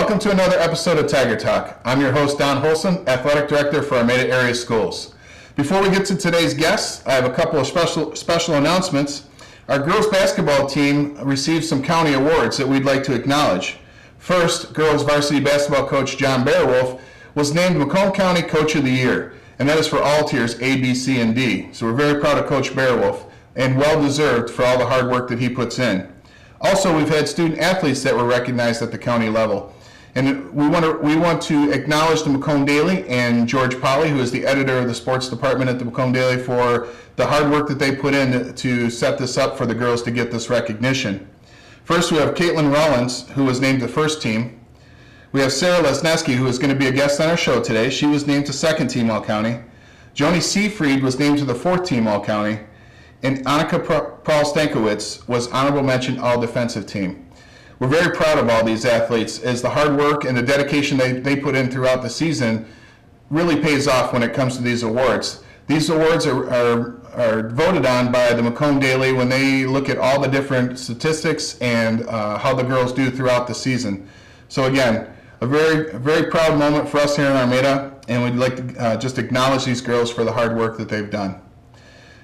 Welcome to another episode of Tiger Talk. I'm your host, Don Holson, Athletic Director for Armada Area Schools. Before we get to today's guests, I have a couple of special announcements. Our girls basketball team received some county awards that we'd like to acknowledge. First, girls varsity basketball coach John Bearwolf was named Macomb County Coach of the Year, and that is for all tiers A, B, C, and D. So we're very proud of Coach Bearwolf, and well-deserved for all the hard work that he puts in. Also, we've had student athletes that were recognized at the county level. And we want to acknowledge the Macomb Daily and George Polly, who is the editor of the sports department at the Macomb Daily, for the hard work that they put in to set this up for the girls to get this recognition. First, we have Caitlin Rollins, who was named to first team. We have Sarah Lesneski, who is going to be a guest on our show today. She was named to second team All-County. Joni Seafried was named to the fourth team All-County. And Annika Paul-Stankiewicz was honorable mention All-Defensive Team. We're very proud of all these athletes, as the hard work and the dedication they put in throughout the season really pays off when it comes to these awards. These awards are voted on by the Macomb Daily when they look at all the different statistics and how the girls do throughout the season. So again, a very proud moment for us here in Armada, and we'd like to just acknowledge these girls for the hard work that they've done.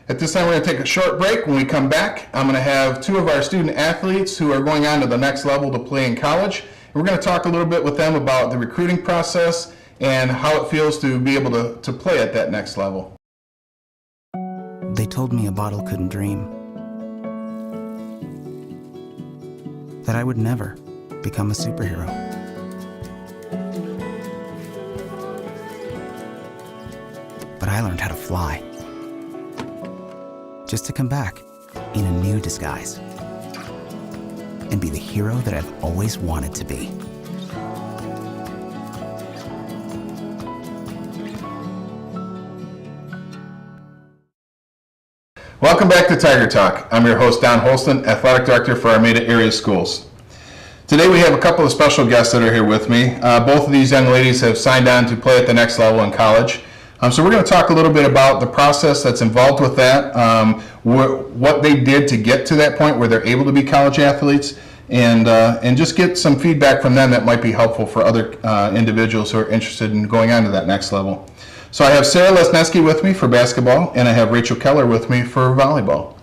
At this time, we're going to take a short break. When we come back, I'm going to have two of our student athletes who are going on to the next level to play in college. And we're going to talk a little bit with them about the recruiting process and how it feels to be able to play at that next level. They told me a bottle couldn't dream, that I would never become a superhero. But I learned how to fly, just to come back in a new disguise and be the hero that I've always wanted to be. Welcome back to Tiger Talk. I'm your host, Don Holston, Athletic Director for Armada Area Schools. Today we have a couple of special guests that are here with me. Both of these young ladies have signed on to play at the next level in college. So we're going to talk a little bit about the process that's involved with that, what they did to get to that point where they're able to be college athletes, and just get some feedback from them that might be helpful for other individuals who are interested in going on to that next level. So I have Sarah Lesneski with me for basketball, and I have Rachel Keller with me for volleyball.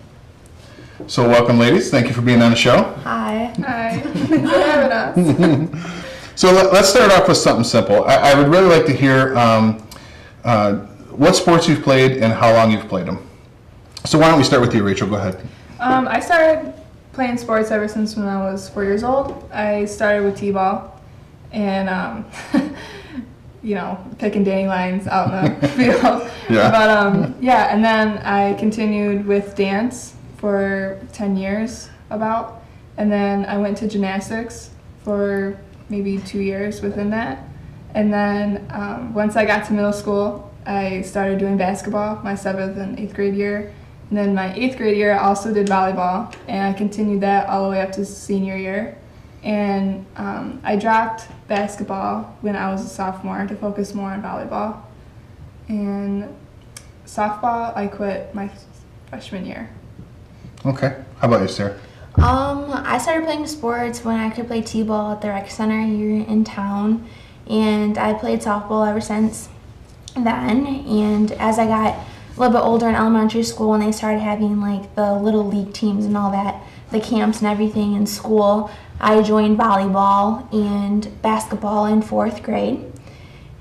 So welcome, ladies. Thank you for being on the show. Hi. Hi. Thanks for having us. So let's start off with something simple. I would really like to hear what sports you've played and how long you've played them. So why don't we start with you, Rachel? Go ahead. I started playing sports ever since when I was 4 years old. I started with t-ball and, picking dandelions out in the field. Yeah. But, and then I continued with dance for 10 years about. And then I went to gymnastics for maybe 2 years within that. And then once I got to middle school, I started doing basketball my 7th and 8th grade year. And then my 8th grade year, I also did volleyball, and I continued that all the way up to senior year. And I dropped basketball when I was a sophomore to focus more on volleyball. And softball, I quit my freshman year. Okay. How about you, Sarah? I started playing sports when I could play t-ball at the rec center here in town. And I played softball ever since then. And as I got a little bit older in elementary school and they started having like the little league teams and all that, the camps and everything in school, I joined volleyball and basketball in 4th grade.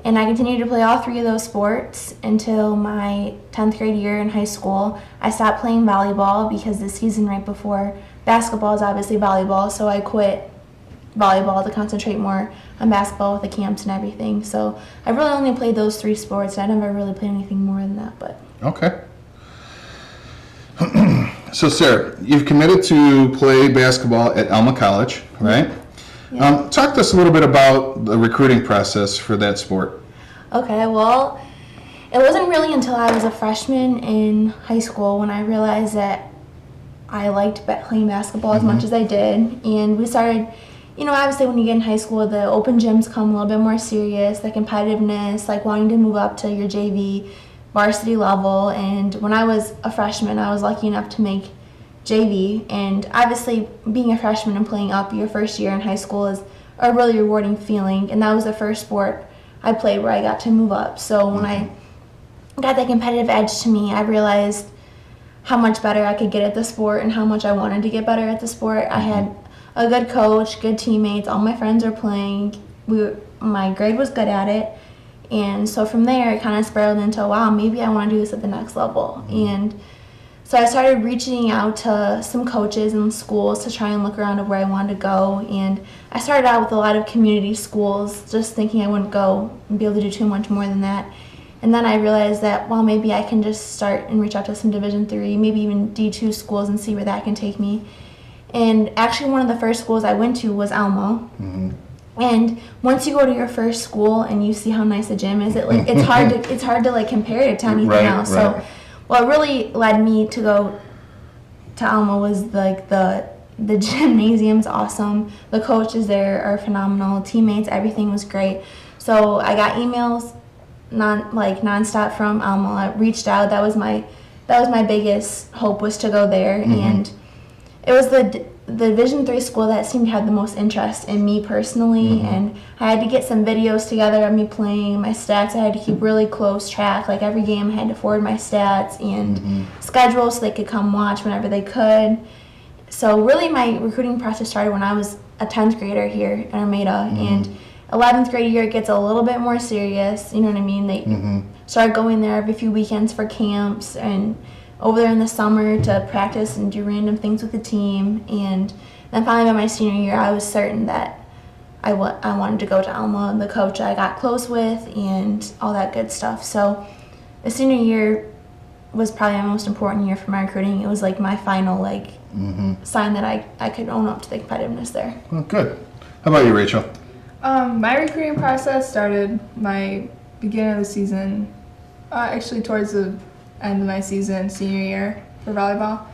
And I continued to play all 3 of those sports until my 10th grade year in high school. I stopped playing volleyball because the season right before basketball is obviously volleyball, so I quit volleyball to concentrate more on basketball with the camps and everything. So I really only played those 3 sports. I never really played anything more than that. But okay. So Sarah, you've committed to play basketball at Alma College, right? Yeah. Talk to us a little bit about the recruiting process for that sport. Okay, well, it wasn't really until I was a freshman in high school when I realized that I liked playing basketball as much as I did. And we started, obviously when you get in high school, the open gyms come a little bit more serious, the competitiveness, like wanting to move up to your JV varsity level. And when I was a freshman, I was lucky enough to make JV. And obviously being a freshman and playing up your first year in high school is a really rewarding feeling. And that was the first sport I played where I got to move up. So when I got that competitive edge to me, I realized how much better I could get at the sport and how much I wanted to get better at the sport. I had a good coach, good teammates, all my friends were playing. My grade was good at it. And so from there, it kind of spiraled into, wow, maybe I want to do this at the next level. And so I started reaching out to some coaches and schools to try and look around at where I wanted to go. And I started out with a lot of community schools, just thinking I wouldn't go and be able to do too much more than that. And then I realized that, well, maybe I can just start and reach out to some Division III, maybe even D2 schools and see where that can take me. And actually one of the first schools I went to was Alma. And once you go to your first school and you see how nice the gym is, it's hard to like compare it to anything else. So what really led me to go to Alma was like the gymnasium's awesome. The coaches there are phenomenal. Teammates, everything was great. So I got emails nonstop from Alma. I reached out. That was my biggest hope, was to go there. And it was the Division III school that seemed to have the most interest in me personally. And I had to get some videos together of me playing, my stats. I had to keep really close track. Like every game I had to forward my stats and schedule so they could come watch whenever they could. So really my recruiting process started when I was a 10th grader here at Armada. And 11th grade year, it gets a little bit more serious, you know what I mean? They start going there every few weekends for camps and over there in the summer to practice and do random things with the team. And then finally by my senior year, I was certain that I wanted to go to Alma, the coach I got close with and all that good stuff. So the senior year was probably my most important year for my recruiting. It was like my final sign that I could own up to the competitiveness there. Well, good. How about you, Rachel? My recruiting process started my beginning of the season, actually towards the end of my season, senior year for volleyball.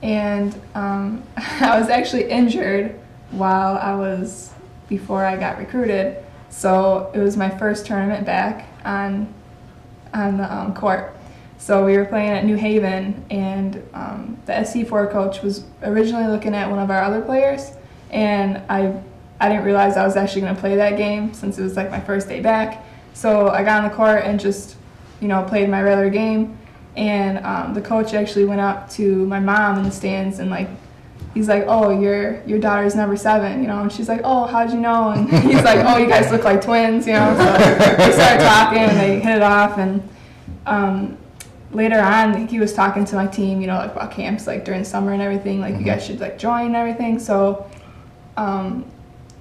And I was actually injured before I got recruited. So it was my first tournament back on the court. So we were playing at New Haven, and the S1Ep4 coach was originally looking at one of our other players, and I didn't realize I was actually going to play that game since it was like my first day back. So I got on the court and just, played my regular game. And the coach actually went up to my mom in the stands and he's like, oh, your daughter's number 7, and she's like, oh, how'd you know? And he's like, oh, you guys look like twins, So they started talking and they hit it off. And later on, he was talking to my team, about camps, during summer and everything, you guys should join and everything. So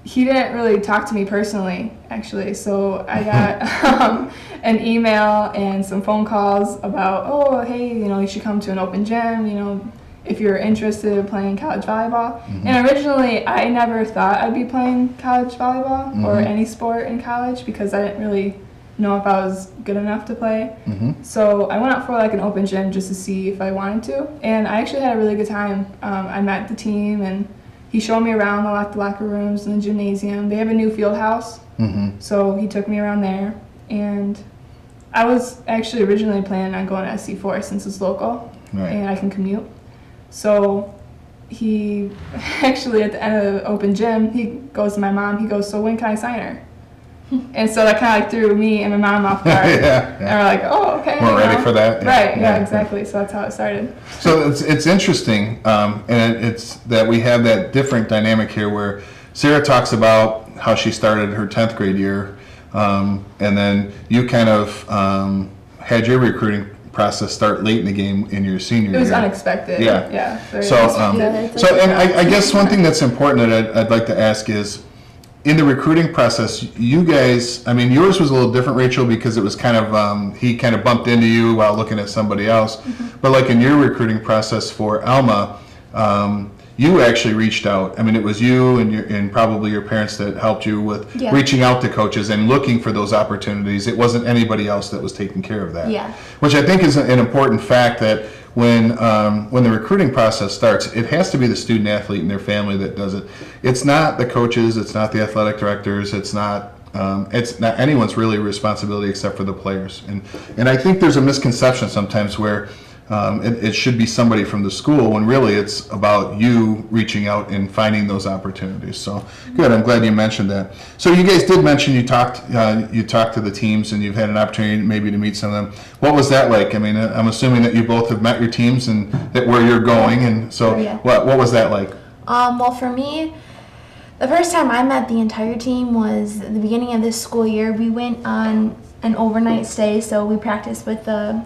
he didn't really talk to me personally, actually. So I got an email and some phone calls about, oh, hey, you should come to an open gym, if you're interested in playing college volleyball. And originally, I never thought I'd be playing college volleyball or any sport in college because I didn't really know if I was good enough to play. So I went out for an open gym just to see if I wanted to. And I actually had a really good time. I met the team and he showed me around the locker rooms and the gymnasium. They have a new field house, so he took me around there. And I was actually originally planning on going to SC4 since it's local and I can commute. So he actually, at the end of the open gym, he goes to my mom, he goes, so when can I sign her? And so that kind of threw me and my mom off guard. And we're like, oh, okay. We're ready for that. Right, yeah, exactly. So that's how it started. So it's interesting, and it's that we have that different dynamic here where Sarah talks about how she started her 10th grade year, and then you kind of had your recruiting process start late in the game in your senior year. It was unexpected. Yeah. Very so, unexpected. And I guess one thing that's important that I'd like to ask is, in the recruiting process, you guys, yours was a little different, Rachel, because it was kind of, he kind of bumped into you while looking at somebody else. But in your recruiting process for Alma, you actually reached out. It was you and probably your parents that helped you with reaching out to coaches and looking for those opportunities. It wasn't anybody else that was taking care of that. Yeah. Which I think is an important fact, that when the recruiting process starts, it has to be the student athlete and their family that does it. It's not the coaches, it's not the athletic directors, it's not anyone's really responsibility except for the players. And I think there's a misconception sometimes where it should be somebody from the school, when really it's about you reaching out and finding those opportunities. So good, I'm glad you mentioned that. So you guys did mention you talked to the teams, and you've had an opportunity maybe to meet some of them. What was that like? I mean, I'm assuming that you both have met your teams and that where you're going, and so Oh, yeah. what was that like? Well, for me, the first time I met the entire team was at the beginning of this school year. We went on an overnight stay, so we practiced with the,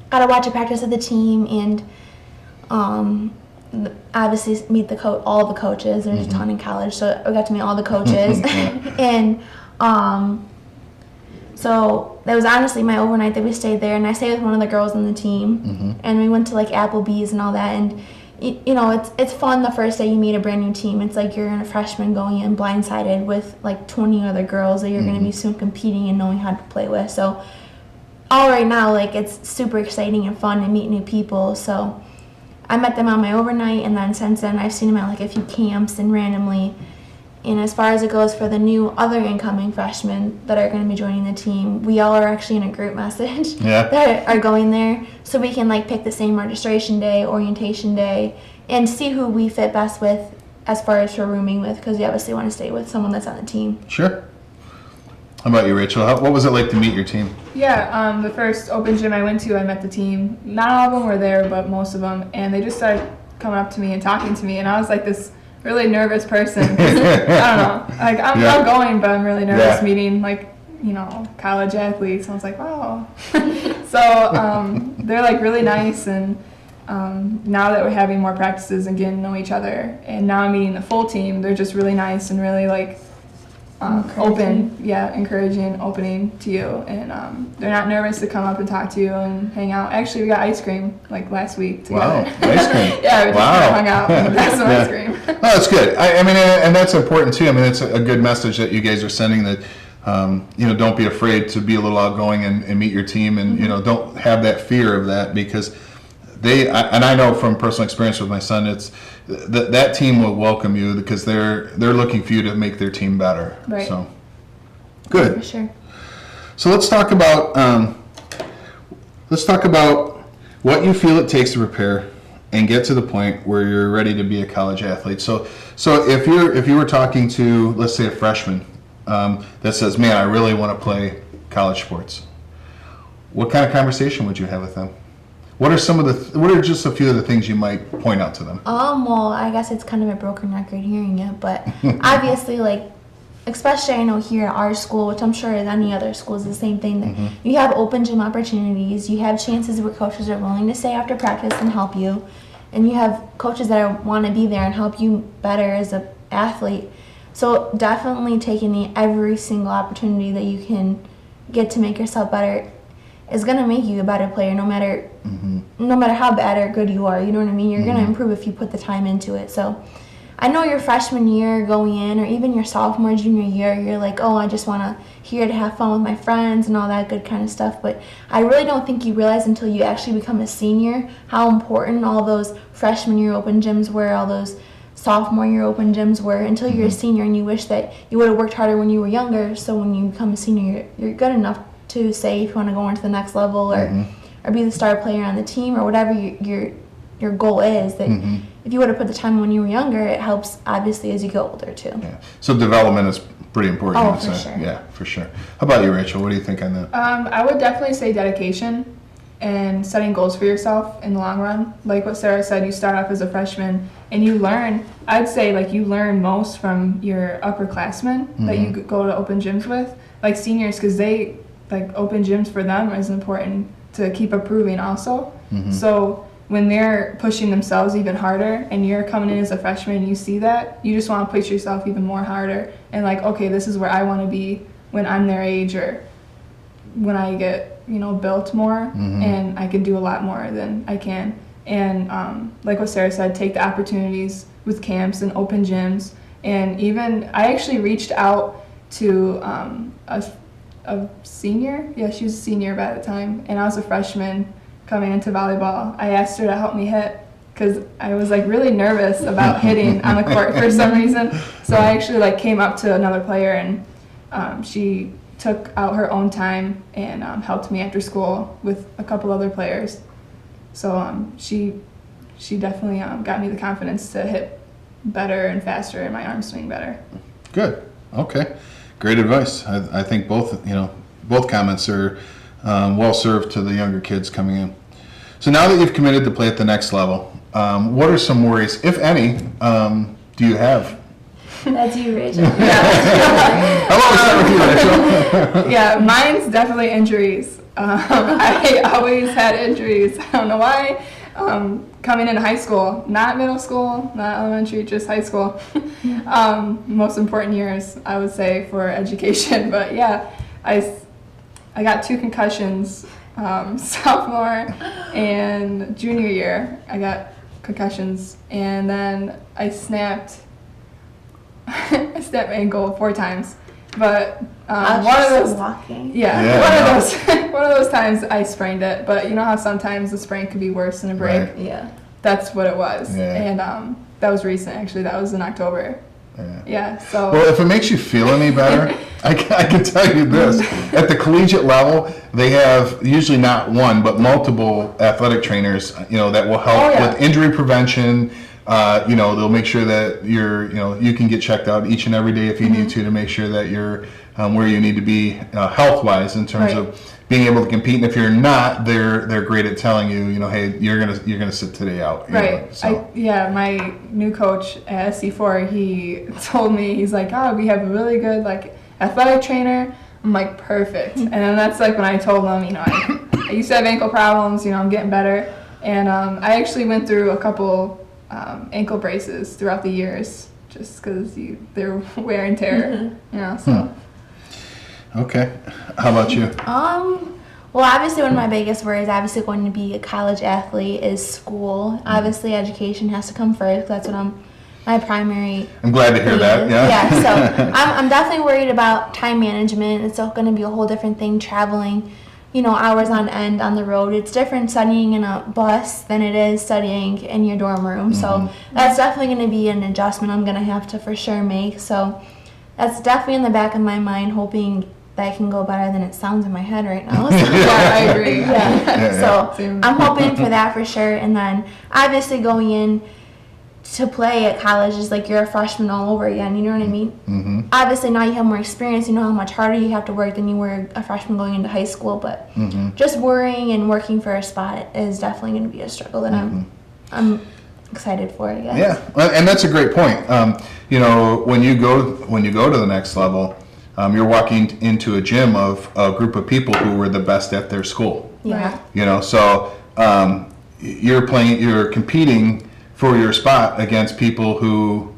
got to watch a practice of the team, and obviously meet all the coaches. There's a ton in college, so I got to meet all the coaches. And so that was honestly my overnight that we stayed there, and I stayed with one of the girls on the team, and we went to like Applebee's and all that, and you know, it's fun the first day you meet a brand new team. It's like you're a freshman going in blindsided with like 20 other girls that you're going to be soon competing and knowing how to play with. So all right now, like, it's super exciting and fun to meet new people. So I met them on my overnight, and then since then I've seen them at like a few camps and randomly. And as far as it goes for the new other incoming freshmen that are going to be joining the team, we all are actually in a group message that are going there, so we can like pick the same registration day, orientation day, and see who we fit best with as far as for rooming with, because we obviously want to stay with someone that's on the team. Sure. How about you, Rachel? What was it like to meet your team? Yeah, the first open gym I went to, I met the team. Not all of them were there, but most of them, and they just started coming up to me and talking to me, and I was like this really nervous person. I don't know. Like, I'm going, but I'm really nervous meeting, like, you know, college athletes. I was like, wow. So they're like really nice, and now that we're having more practices and getting to know each other, and now I'm meeting the full team, they're just really nice and really like open, encouraging, opening to you, and they're not nervous to come up and talk to you and hang out. Actually, we got ice cream like last week together. Wow, ice cream. Yeah, we just kind of hung out and got some ice cream. No, that's good. I mean, and that's important too. I mean, it's a good message that you guys are sending, that you know, don't be afraid to be a little outgoing and meet your team, and you know, don't have that fear of that, because and I know from personal experience with my son, it's that team will welcome you because they're looking for you to make their team better. Right. So good. For sure. So let's talk about what you feel it takes to prepare and get to the point where you're ready to be a college athlete. So if you were talking to, let's say, a freshman that says, "Man, I really want to play college sports," what kind of conversation would you have with them? What are just a few of the things you might point out to them? Well, I guess it's kind of a broken record hearing it, but obviously, like, especially I know here at our school, which I'm sure at any other school is the same thing, that you have open gym opportunities, you have chances where coaches are willing to stay after practice and help you, and you have coaches that want to be there and help you better as an athlete. So definitely taking every single opportunity that you can get to make yourself better is going to make you a better player, no matter how bad or good you are. You know what I mean? You're going to improve if you put the time into it. So I know your freshman year going in, or even your sophomore, junior year, you're like, oh, I just want to here to have fun with my friends and all that good kind of stuff. But I really don't think you realize until you actually become a senior how important all those freshman year open gyms were, all those sophomore year open gyms were, until you're a senior, and you wish that you would have worked harder when you were younger, so when you become a senior, you're good enough to say if you want to go on to the next level, or be the star player on the team, or whatever your goal is. That if you would have put the time when you were younger, it helps obviously as you get older too. Yeah. So development is pretty important. Oh, for sure. Yeah, for sure. How about you, Rachel? What do you think on that? I would definitely say dedication and setting goals for yourself in the long run. Like what Sarah said, you start off as a freshman and you learn, I'd say like you learn most from your upperclassmen that you go to open gyms with, like seniors, because they, like, open gyms for them is important to keep improving also. So when they're pushing themselves even harder and you're coming in as a freshman and you see that, you just want to push yourself even more harder and like, okay, this is where I want to be when I'm their age, or when I get, you know, built more and I can do a lot more than I can. And like what Sarah said, take the opportunities with camps and open gyms. And even I actually reached out to a senior. Yeah, she was a senior by the time, and I was a freshman coming into volleyball. I asked her to help me hit because I was like really nervous about hitting on the court for some reason. So I actually like came up to another player, and she took out her own time and helped me after school with a couple other players. So she definitely got me the confidence to hit better and faster and my arm swing better. Good. Okay. Great advice. I think both comments are well served to the younger kids coming in. So now that you've committed to play at the next level, what are some worries, if any, do you have? That's you, Rachel. I'll always start with you, Rachel. Yeah, mine's definitely injuries. I always had injuries. I don't know why. Coming into high school, not middle school, not elementary, just high school. Most important years, I would say, for education. But yeah, I got 2 concussions sophomore and junior year. I got concussions, and then I snapped my ankle 4 times. But one of those walking. One of those times I sprained it. But you know how sometimes the sprain could be worse than a break. Right. Yeah. That's what it was. Yeah. And that was recent, actually. That was in October. Yeah. So. Well, if it makes you feel any better, I can tell you this. At the collegiate level, they have usually not one, but multiple athletic trainers, that will help with injury prevention. They'll make sure that you can get checked out each and every day if you need to make sure that you're where you need to be health-wise in terms of being able to compete. And if you're not, they're great at telling you, hey, you're gonna sit today out. Right. My new coach at S1Ep4, he told me, he's like, oh, we have a really good athletic trainer. I'm like, perfect. And then that's when I told him, I used to have ankle problems. I'm getting better. And I actually went through a couple ankle braces throughout the years, just because they're wear and tear, so. Okay. How about you? Well, obviously one of my biggest worries, obviously going to be a college athlete, is school. Obviously education has to come first. That's what my primary. I'm glad to hear that. Yeah. Yeah. So I'm definitely worried about time management. It's going to be a whole different thing traveling, hours on end on the road. It's different studying in a bus than it is studying in your dorm room. So that's definitely going to be an adjustment I'm going to have to for sure make. So that's definitely in the back of my mind, hoping that can go better than it sounds in my head right now. So, yeah, I agree. So I'm hoping for that for sure. And then obviously going in to play at college is you're a freshman all over again. You know what I mean? Mm-hmm. Obviously now you have more experience. You know how much harder you have to work than you were a freshman going into high school. But just worrying and working for a spot is definitely going to be a struggle that I'm excited for, I guess. Yeah, and that's a great point. When you go to the next level, you're walking into a gym of a group of people who were the best at their school. Yeah. So you're competing for your spot against people who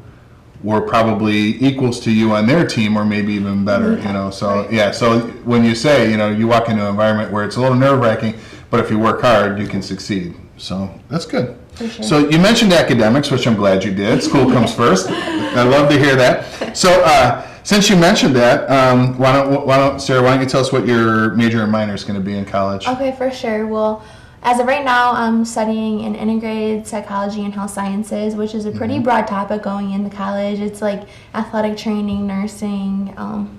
were probably equals to you on their team, or maybe even better. So when you say you walk into an environment where it's a little nerve-wracking, but if you work hard, you can succeed. So that's good. For sure. So you mentioned academics, which I'm glad you did. School comes first. I love to hear that. So since you mentioned that, Sarah, why don't you tell us what your major and minor is going to be in college? Okay, for sure. Well, as of right now, I'm studying in integrated psychology and health sciences, which is a pretty broad topic going into college. It's athletic training, nursing,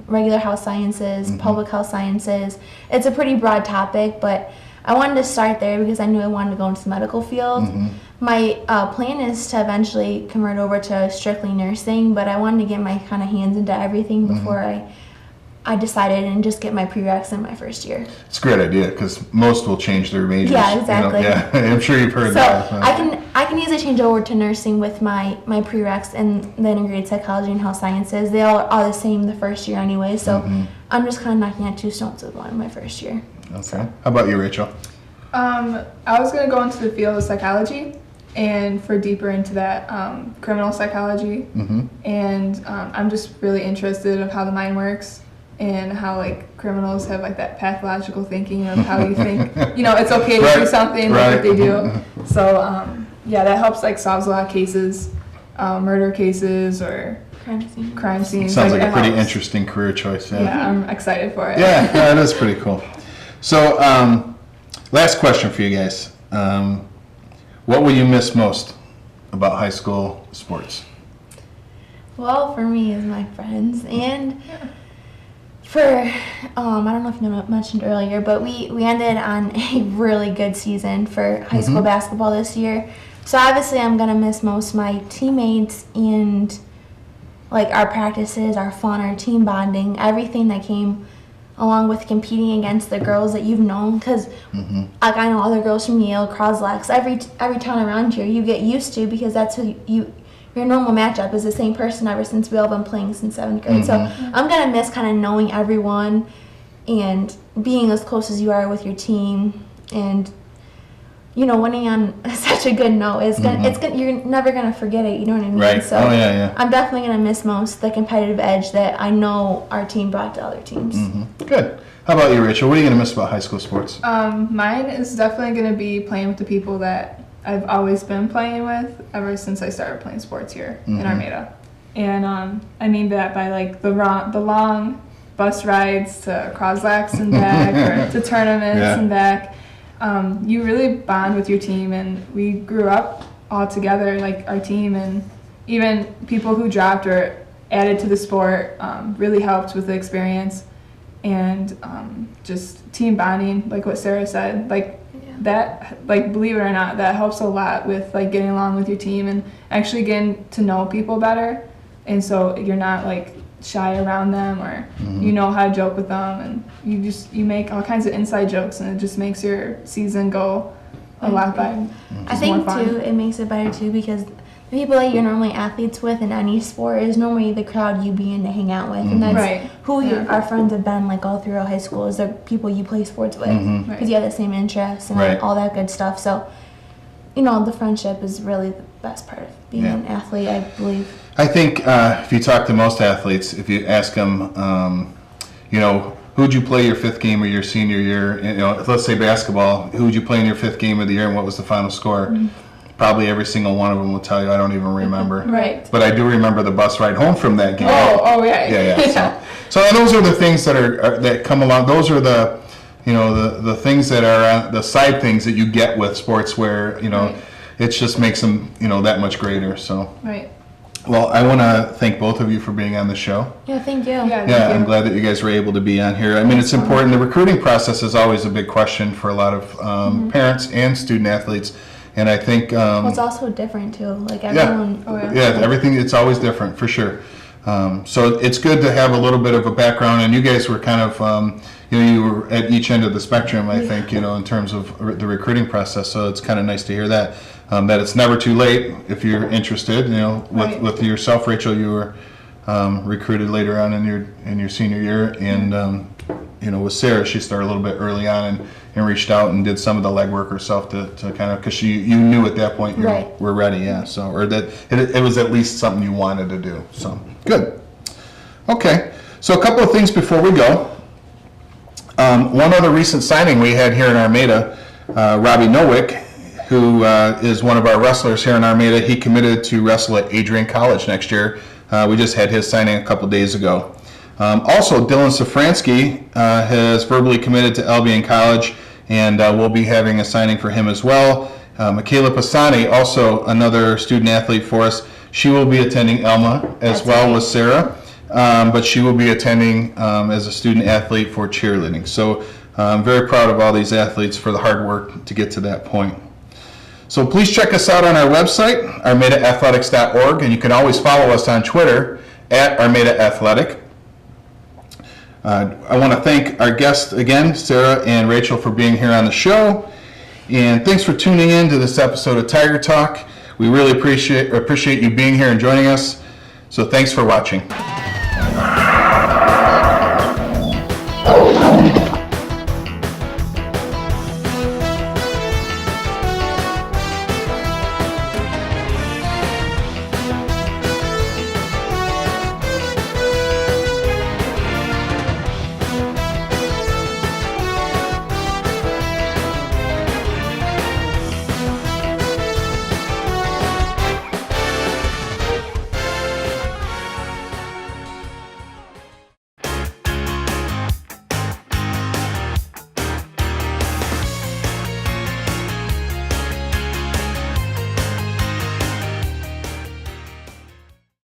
regular health sciences, public health sciences. It's a pretty broad topic, but I wanted to start there because I knew I wanted to go into the medical field. My plan is to eventually convert over to strictly nursing, but I wanted to get my kind of hands into everything before I decided and just get my prereqs in my first year. It's a great idea because most will change their majors. Yeah, exactly. I'm sure you've heard that. So I can easily change over to nursing with my prereqs in the integrated psychology and health sciences. They all are the same the first year anyway, so I'm just kind of knocking out 2 stones with one in my first year. Okay. So. How about you, Rachel? I was going to go into the field of psychology and for deeper into that criminal psychology. And I'm just really interested of how the mind works and how criminals have that pathological thinking of how you think it's okay to do something like what they do. So that helps solves a lot of cases, murder cases or crime scenes. Sounds like a pretty interesting career choice. Yeah, I'm excited for it. Yeah, that is pretty cool. So last question for you guys. What will you miss most about high school sports? Well, for me is my friends, and For, I don't know if you mentioned earlier, but we ended on a really good season for high school basketball this year. So obviously I'm going to miss most of my teammates and like our practices, our fun, our team bonding, everything that came along with competing against the girls that you've known. Because like I know other girls from Yale, Croslex, every town around here you get used to because that's who your normal matchup is the same person ever since we all been playing since 7th grade. So I'm going to miss kind of knowing everyone and being as close as you are with your team and, you know, winning on such a good note. You're never going to forget it, you know what I mean? Right. So I'm definitely going to miss most the competitive edge that I know our team brought to other teams. Good. How about you, Rachel? What are you going to miss about high school sports? Mine is definitely going to be playing with the people that I've always been playing with ever since I started playing sports here in Armada. And I mean that by like the long bus rides to Croslex and back or to tournaments and back. You really bond with your team, and we grew up all together, like our team, and even people who dropped or added to the sport really helped with the experience and just team bonding, like what Sarah said, like that, like believe it or not, that helps a lot with like getting along with your team and actually getting to know people better, and so you're not like shy around them or you know how to joke with them, and you make all kinds of inside jokes, and it just makes your season go a lot better. I think too it makes it better too because the people that you're normally athletes with in any sport is normally the crowd you be in to hang out with, and that's who our friends have been like all throughout high school is the people you play sports with because you have the same interests and all that good stuff. So you know the friendship is really the best part of being an athlete, I believe. I think if you talk to most athletes, if you ask them, you know, who'd you play your 5th game of your senior year? You know, let's say basketball, who'd you play in your 5th game of the year and what was the final score? Probably every single one of them will tell you, I don't even remember. Right. But I do remember the bus ride home from that game. Oh yeah. Yeah. So those are the things that are that come along. Those are the, you know, the things that are the side things that you get with sports where, you know, it just makes them, you know, that much greater. So. Right. Well, I want to thank both of you for being on the show. Yeah, thank you. Yeah, I'm glad that you guys were able to be on here. I mean, it's important. The recruiting process is always a big question for a lot of parents and student athletes. And I think... well, it's also different, too. Like, everyone... everything, it's always different, for sure. So it's good to have a little bit of a background. And you guys were kind of, you know, you were at each end of the spectrum, I think, you know, in terms of the recruiting process. So it's kind of nice to hear that. That it's never too late if you're interested. You know, with yourself, Rachel, you were recruited later on in your senior year, and you know, with Sarah, she started a little bit early on and reached out and did some of the legwork herself to kind of, because you knew at that point you were ready, so, or that it was at least something you wanted to do. So good. Okay, so a couple of things before we go. One other recent signing we had here in Armada, Robbie Nowick, who is one of our wrestlers here in Armada. He committed to wrestle at Adrian College next year. We just had his signing a couple days ago. Also, Dylan Safransky has verbally committed to Albion College, and we'll be having a signing for him as well. Michaela Pisani, also another student athlete for us. She will be attending Elma as well with Sarah, but she will be attending as a student athlete for cheerleading. So I'm very proud of all these athletes for the hard work to get to that point. So please check us out on our website, armadaathletics.org, and you can always follow us on Twitter at Armada Athletic. I want to thank our guests again, Sarah and Rachel, for being here on the show. And thanks for tuning in to this episode of Tiger Talk. We really appreciate you being here and joining us. So thanks for watching.